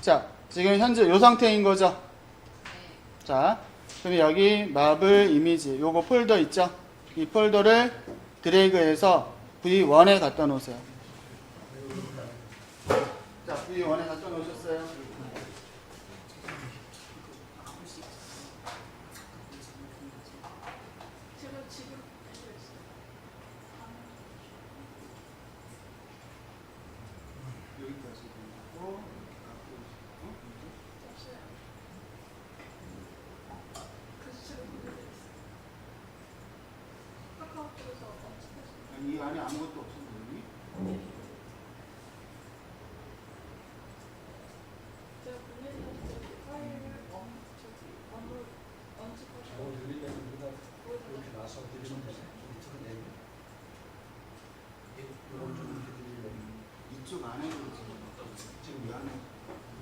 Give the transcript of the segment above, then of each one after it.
자, 지금 현재 요 상태인 거죠? 자, 그럼 여기 마블 이미지 요거 폴더 있죠? 이 폴더를 드래그해서 V1에 갖다 놓으세요. 자, V1에 갖다 놓으셨어요. 이 안에 아무것도 없었는데? 이쪽 안에 지금 이 안에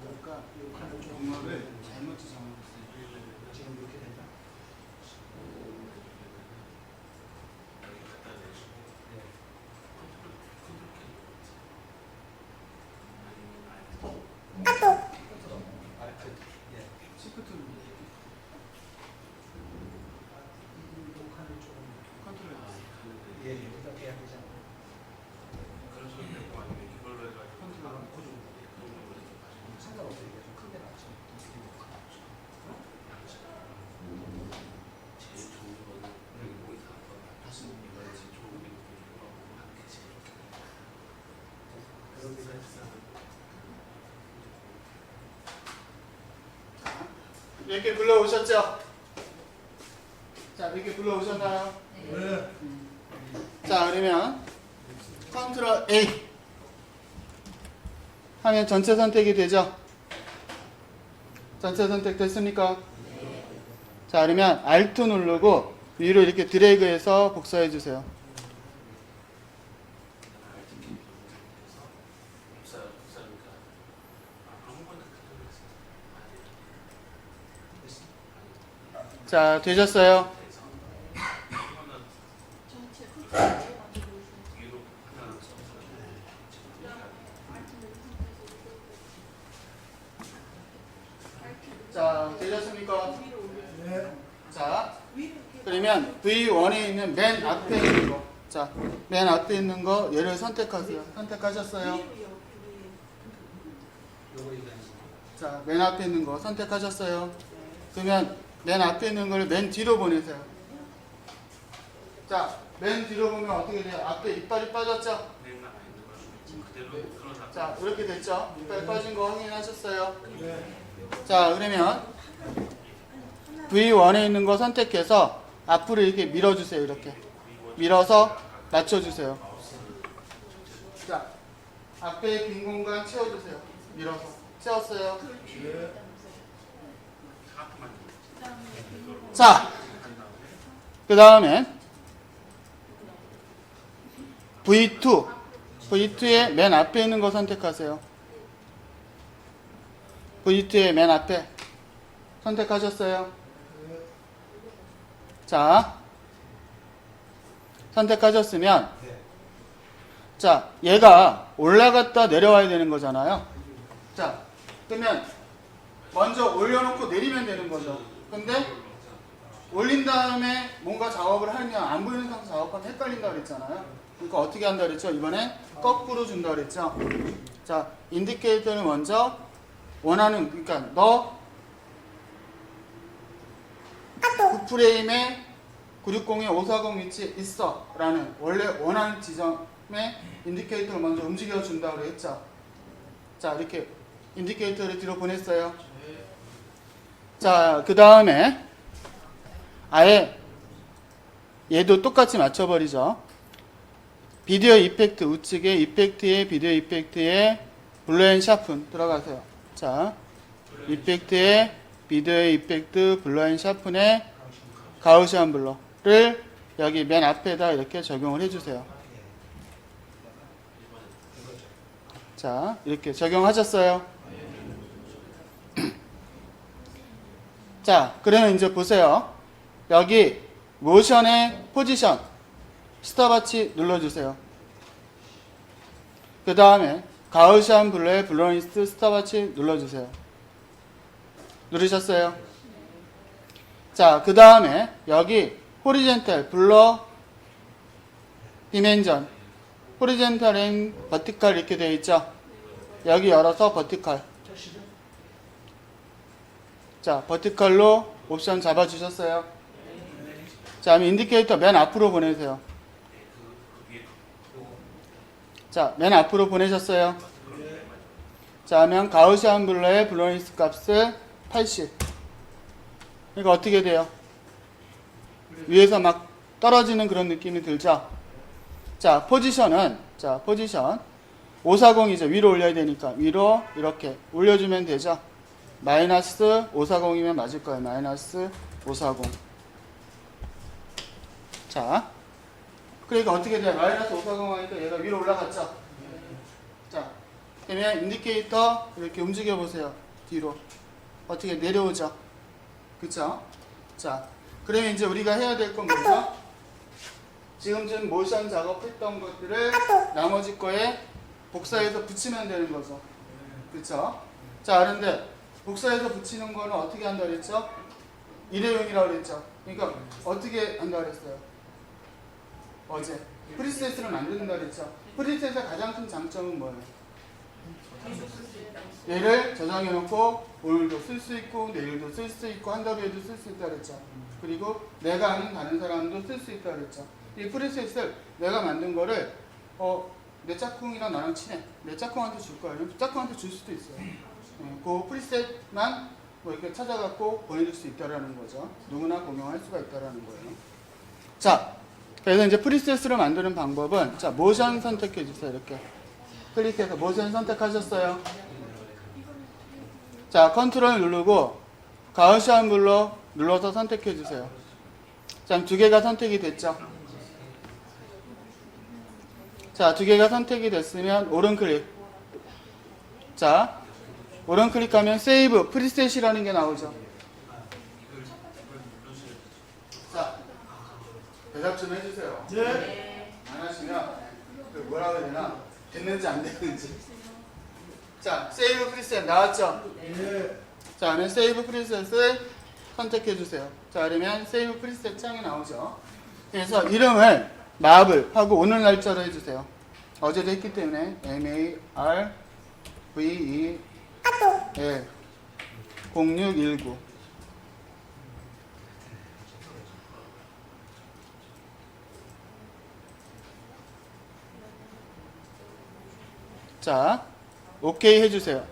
그러니까 정말을 잘못 지정했어요. 지금 이렇게 된다. 이렇게 불러오셨죠? 자, 이렇게 불러오셨나요? 네. 자, 그러면 컨트롤 A 하면 전체 선택이 되죠? 전체 선택 됐습니까? 네. 자, 그러면 Alt 누르고 위로 이렇게 드래그해서 복사해 주세요. 자, 되셨어요? 자, 되셨습니까? 네. 자, 그러면 V1에 있는 맨 앞에 있는 거. 자, 맨 앞에 있는 거 얘를 선택하세요. 선택하셨어요? 자, 맨 앞에 있는 거 선택하셨어요? 그러면 맨 앞에 있는 걸 맨 뒤로 보내세요. 자, 맨 뒤로 보면 어떻게 돼요? 앞에 이빨이 빠졌죠? 자, 이렇게 됐죠? 이빨 빠진 거 확인하셨어요? 자, 그러면 V1에 있는 거 선택해서 앞으로 이렇게 밀어주세요. 이렇게 밀어서 맞춰주세요. 자, 앞에 빈 공간 채워주세요. 밀어서 채웠어요. 자, 그 다음에 V2의 맨 앞에 있는 거 선택하세요. V2의 맨 앞에 선택하셨어요? 자, 선택하셨으면 자, 얘가 올라갔다 내려와야 되는 거잖아요. 자, 그러면 먼저 올려놓고 내리면 되는 거죠. 근데 올린 다음에 뭔가 작업을 하면 안 보이는 상태 작업하면 헷갈린다 그랬잖아요. 그러니까 어떻게 한다 그랬죠? 이번에 거꾸로 준다 그랬죠. 자, 인디케이터를 먼저 원하는, 그러니까 너 그 프레임에 960에 540 위치 있어 라는 원래 원하는 지점에 인디케이터를 먼저 움직여 준다 그랬죠. 자, 이렇게 인디케이터를 뒤로 보냈어요. 자, 그 다음에 아예 얘도 똑같이 맞춰버리죠. 비디오 이펙트 우측에 이펙트에 비디오 이펙트에 블루 앤 샤픈 들어가세요. 자, 이펙트에 비디오 이펙트 블루 앤 샤픈에 가우시안 블러를 여기 맨 앞에다 이렇게 적용을 해주세요. 자, 이렇게 적용하셨어요. 자, 그러면 이제 보세요. 여기 모션의 포지션 스탑워치 눌러주세요. 그 다음에 가우시안 블러의 블러니스트 스탑워치 눌러주세요. 누르셨어요? 자, 그 다음에 여기 호리젠탈 블러 디멘전 호리젠탈 앤 버티컬 이렇게 되어 있죠? 여기 열어서 버티컬. 자, 버티컬로 옵션 잡아주셨어요? 자, 그럼 인디케이터 맨 앞으로 보내세요. 자, 맨 앞으로 보내셨어요? 자, 하면 가우시안 블러의 블러니스 값을 80. 이거 어떻게 돼요? 위에서 막 떨어지는 그런 느낌이 들죠? 자, 포지션은, 자, 포지션. 540이죠. 위로 올려야 되니까. 위로 이렇게 올려주면 되죠? 마이너스 540이면 맞을 거예요. 마이너스 540. 자, 그러니까 어떻게 돼요? 마이너스 540 하니까 얘가 위로 올라갔죠? 자, 그러면 인디케이터 이렇게 움직여 보세요. 뒤로. 어떻게 내려오죠? 그쵸? 자, 그러면 이제 우리가 해야 될 건 뭐죠? 지금 모션 작업했던 것들을 나머지 거에 복사해서 붙이면 되는 거죠. 그쵸? 자, 그런데 복사해서 붙이는 거는 어떻게 한다 그랬죠? 일회용이라고 그랬죠? 그러니까 어떻게 한다 그랬어요? 어제 프리셋을 만든다 그랬죠? 프리셋의 가장 큰 장점은 뭐예요? 얘를 저장해 놓고 오늘도 쓸 수 있고 내일도 쓸 수 있고 한 달 후에도 쓸 수 있다 그랬죠. 그리고 내가 아는 다른 사람도 쓸 수 있다 그랬죠. 이 프리셋을 내가 만든 거를 내 짝꿍이랑 나랑 친해. 내 짝꿍한테 줄 거예요. 짝꿍한테 줄 수도 있어요. 그 프리셋만 뭐 이렇게 찾아갖고 보내줄 수 있다라는 거죠. 누구나 공용할 수가 있다라는 거예요. 자, 그래서 이제 프리셋으로 만드는 방법은 자, 모션 선택해 주세요. 이렇게 클릭해서 모션 선택하셨어요. 자, 컨트롤 누르고 가우시안 블러 눌러서 선택해 주세요. 자, 두 개가 선택이 됐죠. 자, 두 개가 선택이 됐으면 오른 클릭. 자, 오른 클릭하면 세이브 프리셋이라는 게 나오죠. 자, 대답 좀 해주세요. 네. 안 하시면 뭐라고 해야 되나? 됐는지 안 됐는지. 자, 세이브 프리셋 나왔죠? 네. 자, 그러면 세이브 프리셋을 선택해 주세요. 자, 그러면 세이브 프리셋 창이 나오죠. 그래서 이름을 마블 하고 오늘 날짜로 해주세요. 어제도 했기 때문에 MARVEL 0619. 자, 오케이 해주세요.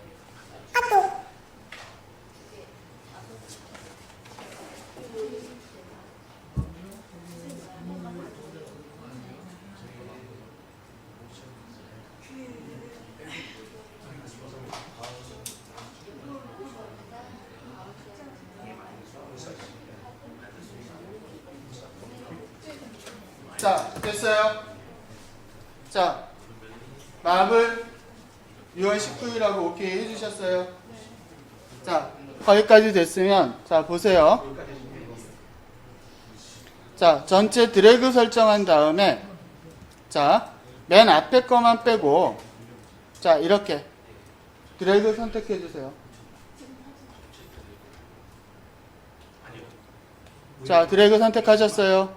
자, 됐어요? 자, 마블 6월 19일하고 오케이 해주셨어요? 자, 거기까지 됐으면 자, 보세요. 자, 전체 드래그 설정한 다음에 자, 맨 앞에 거만 빼고 자, 이렇게 드래그 선택해 주세요. 자, 드래그 선택하셨어요?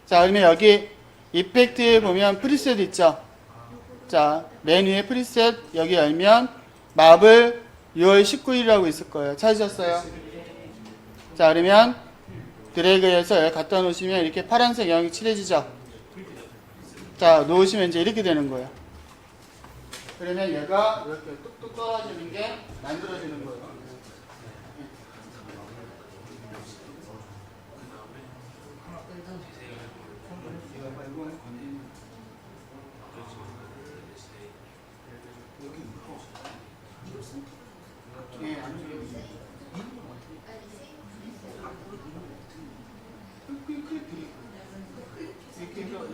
자, 그러면 여기 이펙트에 보면 프리셋 있죠? 자, 맨 위에 프리셋 여기 열면 마블 6월 19일이라고 있을 거예요. 찾으셨어요? 자, 그러면 드래그해서 여기 갖다 놓으시면 이렇게 파란색 영역이 칠해지죠? 자, 놓으시면 이제 이렇게 되는 거예요. 그러면 얘가 이렇게 뚝뚝 떨어지는 게 만들어지는 거예요.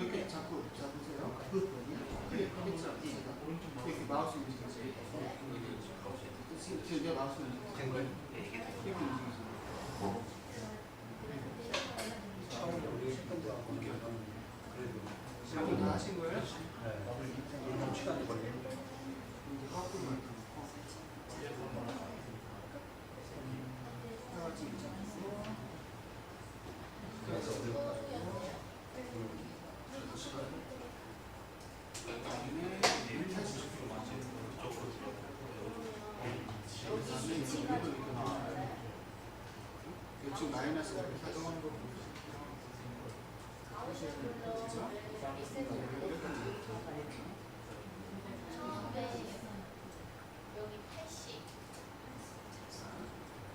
이렇게 잡고 잡으세요. 이렇게 마우스 움직이세요. 지금 마우스 움직이세요. 이렇게 움직이세요. 작업 다 하신 거예요? 시간이 걸리는 이제 거꾸로 만들어놓고 사각지기 잡고 이쪽 마이너스 이렇게 사정하는 거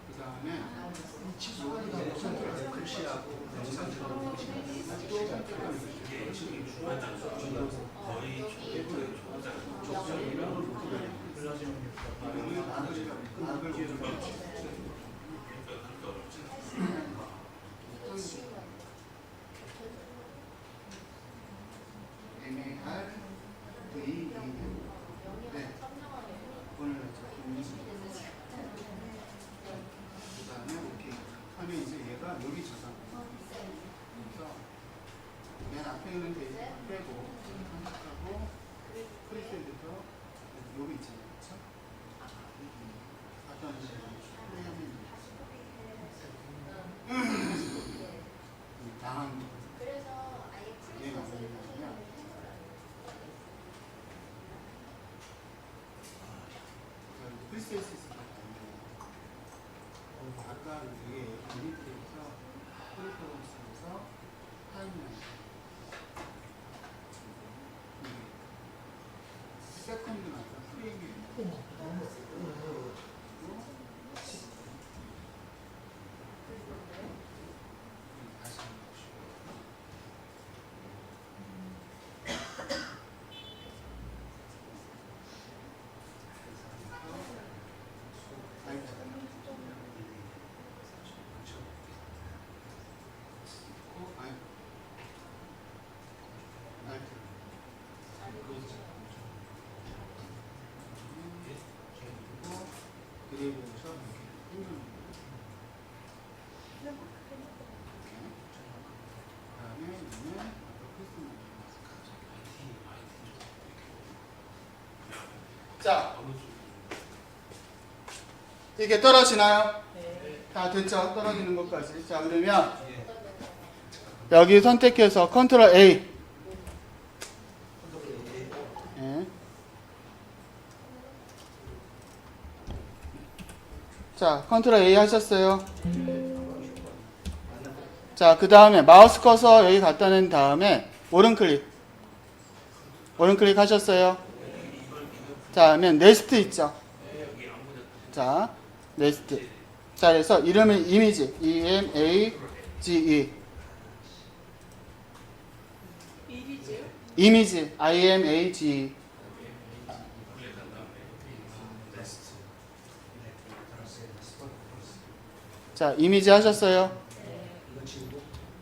그 다음에 글씨하고 MAR V 네 오늘 그 다음에 오케이 하면 이제 얘가 여기 저장 그래서 맨 앞에 있는 데이터 빼고 하고 프리셋에서 여기 있잖아요 그쵸? 어떤 식으로 당한 거 얘가 뭐냐면 프리셋에서 아까 이게 밑에서 프리퍼런스에서 타임라인 세컨드가 아니라 프레임이 다시 한번 보시고 그리고서 이렇게 다음에 얘는 자 이게 떨어지나요? 다 됐죠? 떨어지는 것까지. 자 그러면 여기 선택해서 컨트롤 A 예. 자 컨트롤 A 하셨어요? 자 그 다음에 마우스 커서 여기 갖다 낸 다음에 오른클릭 하셨어요? 자 그러면 네스트 있죠? 자 네스트 자 그래서 이름은 이미지 EMAGE 이미지 IMAGE 자 이미지 하셨어요?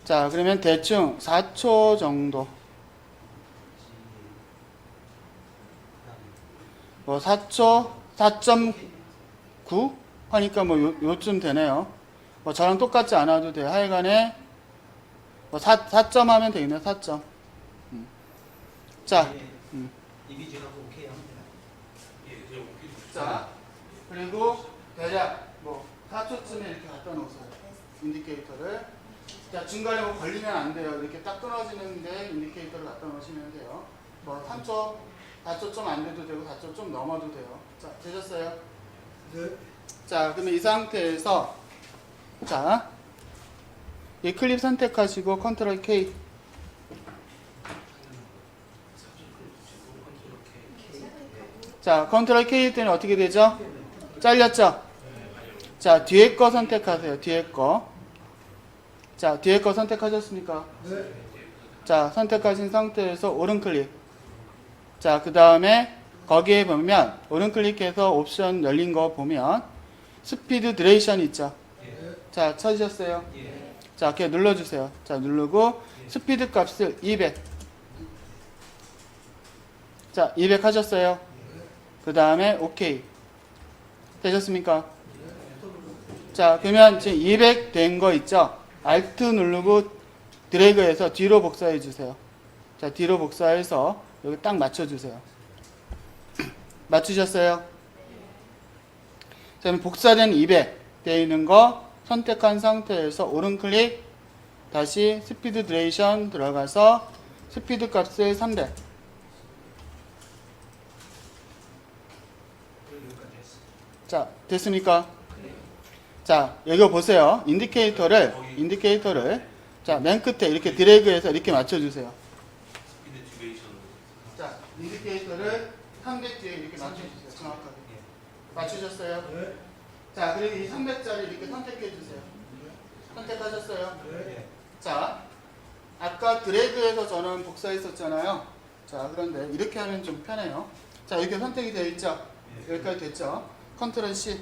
자 그러면 대충 4초 정도 뭐 4초 4.9 하니까 뭐 요쯤 되네요. 뭐 저랑 똑같지 않아도 돼요. 하여간에 뭐 4점 하면 되겠네요. 4점. 자, 이미지하고 오케이 하면 돼요. 자 그리고 대략 뭐 4초쯤에 이렇게 갖다 놓으세요. 인디케이터를. 자 중간에 뭐 걸리면 안 돼요. 이렇게 딱 끊어지는데 인디케이터를 갖다 놓으시면 돼요. 뭐 3초, 4초 좀 안 돼도 되고 4초 좀 넘어도 돼요. 자 되셨어요? 네. 자 그러면 이 상태에서 자 이 클립 선택하시고 컨트롤 K 자 컨트롤 K 때는 어떻게 되죠? 잘렸죠? 자 뒤에 거 선택하세요. 뒤에 거. 자 뒤에 거 선택하셨습니까? 네. 자 선택하신 상태에서 오른 클릭 자 그 다음에 거기에 보면 오른 클릭해서 옵션 열린 거 보면 스피드 드레이션 있죠? 자 찾으셨어요? 자 이렇게 눌러주세요. 자 누르고 스피드 값을 200 자 200 하셨어요? 그 다음에 OK 되셨습니까? 자 그러면 지금 200 된 거 있죠? Alt 누르고 드래그해서 뒤로 복사해 주세요. 자 자, 뒤로 복사해서 여기 딱 맞춰주세요. 맞추셨어요? 자, 그럼 복사된 200 되어 있는 거 선택한 상태에서 오른 클릭, 다시 스피드 듀레이션 들어가서 스피드 값을 300. 여기까지 했어. 자, 됐습니까? 자, 여기 보세요. 인디케이터를 자, 맨 끝에 이렇게 드래그해서 이렇게 맞춰주세요. 자, 인디케이터를 300 뒤에 이렇게 맞춰주세요. 정확하게. 맞추셨어요? 네. 자, 그리고 이 300짜리 이렇게 선택해주세요. 선택하셨어요? 네. 자, 아까 드래그해서 저는 복사했었잖아요. 자, 그런데 이렇게 하면 좀 편해요. 자, 이렇게 선택이 되어 있죠? 여기까지 됐죠? 컨트롤 C.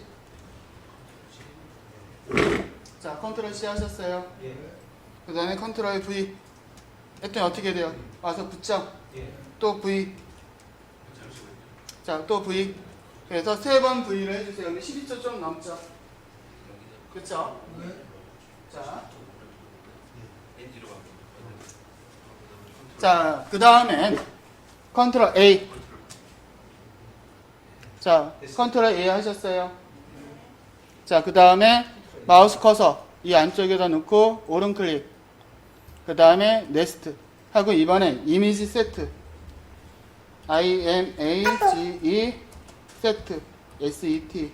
자, 컨트롤 C 하셨어요? 예. 그 다음에 컨트롤 V. 했더니 어떻게 돼요? 와서 붙죠? 예. 또 V. 자, 또 V. 그래서 3번 V를 해주세요. 여기 12초 좀 넘죠? 그쵸? 자. 자, 그 다음엔 컨트롤 A. 자, 컨트롤 A 하셨어요? 자, 그 다음에 마우스 커서 이 안쪽에다 놓고 오른 클릭. 그 다음에 네스트 하고 이번엔 이미지 세트. IMAGE 세트. SET.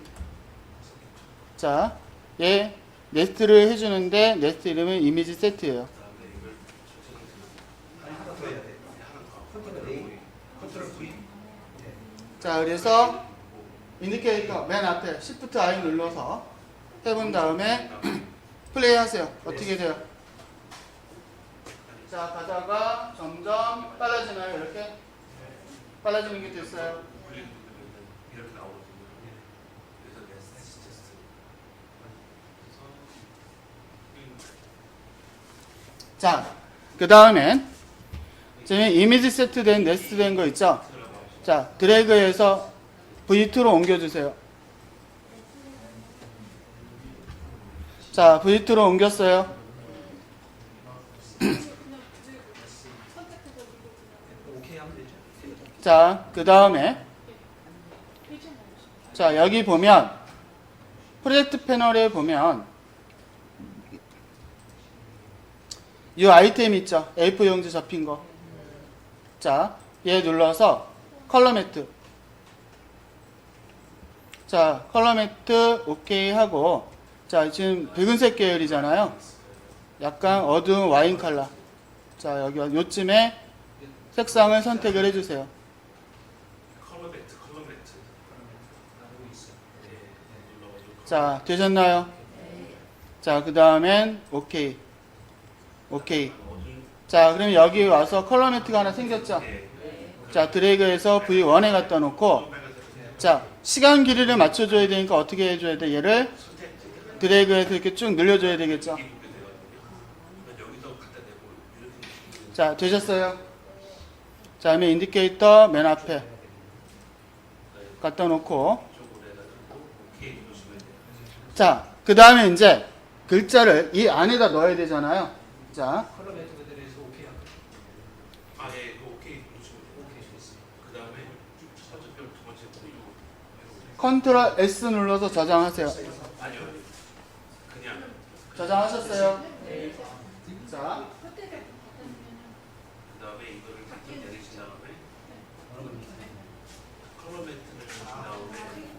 자, 얘 네스트를 해주는데 네스트 이름은 이미지 세트예요. 아니, 하나 더 해야 돼. 컨트롤 A, 컨트롤 V. 예. 자, 그래서 인디케이터 맨 앞에 Shift I 눌러서 해본 다음에 플레이 하세요. 어떻게 돼요? 자, 가다가 점점 빨라지나요? 이렇게? 빨라지는 게 됐어요. 이렇게 나오거든요. 그래서 메시지 테스트. 자, 그 다음엔 지금 이미지 세트 된 네스트 된 거 있죠? 자, 드래그해서 V2로 옮겨주세요. 자, V2로 옮겼어요. 오케이 하면 되죠. 자, 그 다음에 자, 여기 보면 프로젝트 패널에 보면 이 아이템 있죠? A4 용지 접힌 거. 자, 얘 눌러서 컬러 매트. 자, 컬러 매트 오케이 하고, 자, 지금 붉은색 계열이잖아요. 약간 어두운 와인 컬러. 자, 여기 요쯤에 색상을 선택을 해주세요. 컬러 매트. 나누고 있어. 눌러가지고. 자, 되셨나요? 자, 그 다음엔 오케이. 오케이. 자, 그럼 여기 와서 컬러 매트가 하나 생겼죠? 자, 드래그해서 V1에 갖다 놓고, 자, 시간 길이를 맞춰줘야 되니까 어떻게 해줘야 돼? 얘를 드래그해서 이렇게 쭉 늘려줘야 되겠죠? 여기서 갖다 대고 이렇게 자, 되셨어요? 자, 그러면 인디케이터 맨 앞에 갖다 놓고, 쪽으로 해가지고 오케이 누르시면 돼요. 자, 그 다음에 이제 글자를 이 안에다 넣어야 되잖아요. 자, 컬러 매트 그대로 해서 오케이 하면 돼요. 예, 그 오케이 누르시면 돼요. 오케이 됐어요. 그 다음에 첫 번째 별, 두 번째 별 이거. 컨트롤 S 눌러서 저장하세요. 아니요. 그냥 저장하셨어요? 자, 그 다음에 이거를 딱 내리신 다음에 컬러 매트를 주신 다음에